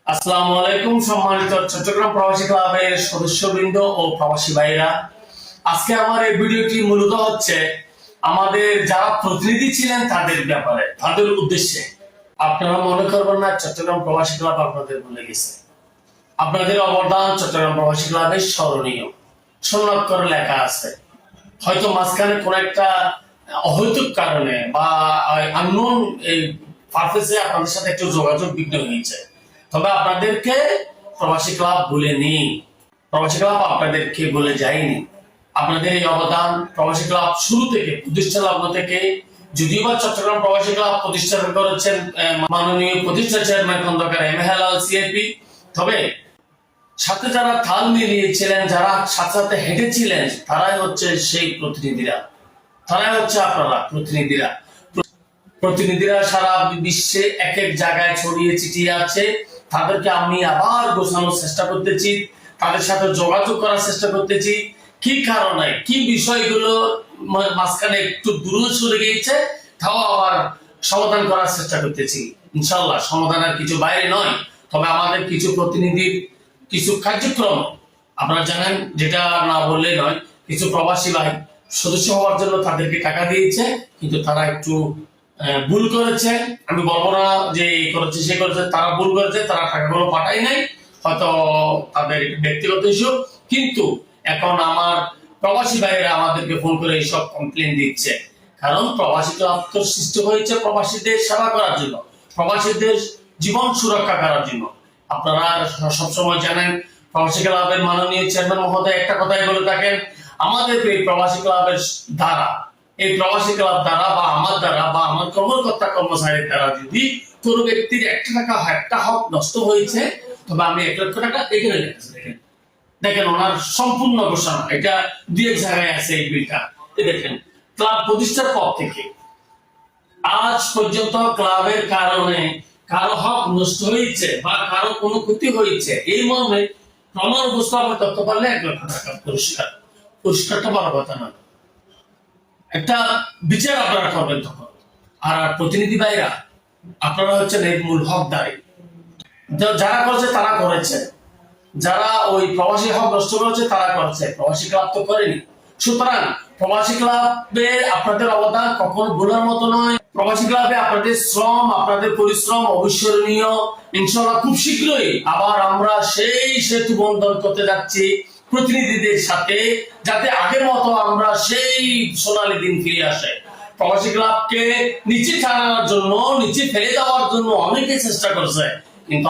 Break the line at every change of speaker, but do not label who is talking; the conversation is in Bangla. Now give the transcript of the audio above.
আসসালামু আলাইকুম সম্মানিত চট্টগ্রাম প্রবাসী ক্লাবের সদস্যবৃন্দ ও প্রবাসী ভাইরা। আজকে আমার এই ভিডিওটি মূলত হচ্ছে আমাদের যারা প্রতিনিধি ছিলেন তাদের ব্যাপারে, তাদের উদ্দেশ্যে। আপনারা মনে করবেন না চট্টগ্রাম প্রবাসী ক্লাব আপনাদের ভুলে গেছে। আপনাদের অবদান চট্টগ্রাম প্রবাসী ক্লাবের স্মরণীয়, সুন্নত করে লেখা আছে। হয়তো মাঝখানে কোন একটা অহৈতুক কারণে বা আননোন পারপাসে আপনাদের সাথে একটু যোগাযোগ বিঘ্ন হয়েছে, তবে আপনাদেরকে প্রবাসী ক্লাব ভুলেনি, প্রবাসী ক্লাব আপনাদেরকে ভুলে যায়নি। আপনাদের এই অবদান প্রবাসী ক্লাব শুরু থেকে, প্রতিষ্ঠা লগ্ন থেকে, যদিও বা চট্টগ্রাম প্রবাসী ক্লাব প্রতিষ্ঠা করেছেন মাননীয় প্রতিষ্ঠা chairman Khandakar M A Helal CIP, তবে সাথে যারা তাল মিলিয়েছিলেন, যারা সাথে সাথে হেঁটেছিলেন, তারাই হচ্ছে সেই প্রতিনিধিরা, তারাই হচ্ছে আপনারা প্রতিনিধিরা। প্রতিনিধিরা সারা বিশ্বে এক এক জায়গায় ছড়িয়ে ছিটিয়ে আছে। তাদেরকে আমি আবার গোছানোর চেষ্টা করতেছি, তাদের সাথে যোগাযোগ করার চেষ্টা করতেছি। কি কারণে, কি বিষয়গুলো মাঝখানে একটু দূরে সরে গিয়েছে, তাও আবার সমাধান করার চেষ্টা করতেছি। ইনশাল্লাহ সমাধানের কিছু বাইরে নয়, তবে আমাদের কিছু প্রতিনিধির কিছু কার্যক্রম আপনারা জানেন, যেটা না বললে নয়। কিছু প্রবাসী ভাই সদস্য হওয়ার জন্য তাদেরকে টাকা দিয়েছে, কিন্তু তারা একটু ভুল করেছে। আমি বলবো না যে এই করেছে সে করেছে, তারা ভুল করেছে, তারা টাকাগুলো পাঠায় নাই, হয়তো তাদের ব্যক্তিগত ইস্যু। কিন্তু এখন আমার প্রবাসী ভাইয়েরা আমাদেরকে ফোন করে এইসব কমপ্লেন দিচ্ছে, কারণ প্রবাসী ক্লাব তো সৃষ্টি হয়েছে প্রবাসীদের সেবা করার জন্য, প্রবাসীদের জীবন সুরক্ষা করার জন্য। আপনারা সবসময় জানেন প্রবাসী ক্লাবের মাননীয় চেয়ারম্যান মহোদয় একটা কথাই বলে থাকেন, আমাদের এই প্রবাসী ক্লাবের দ্বারা, এই প্রবাসী ক্লাব দ্বারা বা আমার দ্বারা বা আমার কর্মকর্তা কর্মচারীর দ্বারা যদি কোনো ব্যক্তির একটা হক নষ্ট হয়েছে, তবে আমি 1 লক্ষ টাকা এখানে লিখেছি। দেখেন ওনার সম্পূর্ণ ঘোষণা, এটা 2 জায়গায় আছে এই বিলটা। দেখেন ক্লাব প্রতিষ্ঠার পর থেকে আজ পর্যন্ত ক্লাবের কারণে কারো হক নষ্ট হয়েছে বা কারো কোনো ক্ষতি হয়েছে, এই মর্মে প্রমাণ উপস্থাপন করতে পারলে 1 লক্ষ টাকা পুরস্কার। পুরস্কারটা বড় কথা না, একটা বিচার আপনারা করবেন তখন। আর প্রতিনিধি ভাইরা আপনারা হচ্ছেন এর মূল হকদারি। যারা করেছে তারা করেছে, যারা ওই প্রবাসী হক নষ্ট করেছে তারা করেছে, প্রবাসী ক্লাব তো করেনি। সুতরাং প্রবাসী ক্লাবে আপনাদের অবদান কখনো ভুলার মতো নয়। প্রবাসী ক্লাবে আপনাদের শ্রম, আপনাদের পরিশ্রম অবিস্মরণীয়। ইনশাআল্লাহ খুব শীঘ্রই আবার আমরা সেই সেতু বন্ধন করতে যাচ্ছি প্রতিনিধিদের সাথে, যাতে আগের মতো আমরা সেই সোনালী দিন ফিরে আসে। প্রবাসী ক্লাবকে নিচে টানানোর জন্য, নিচে ফেলে দেওয়ার জন্য অনেকে চেষ্টা করছে, কিন্তু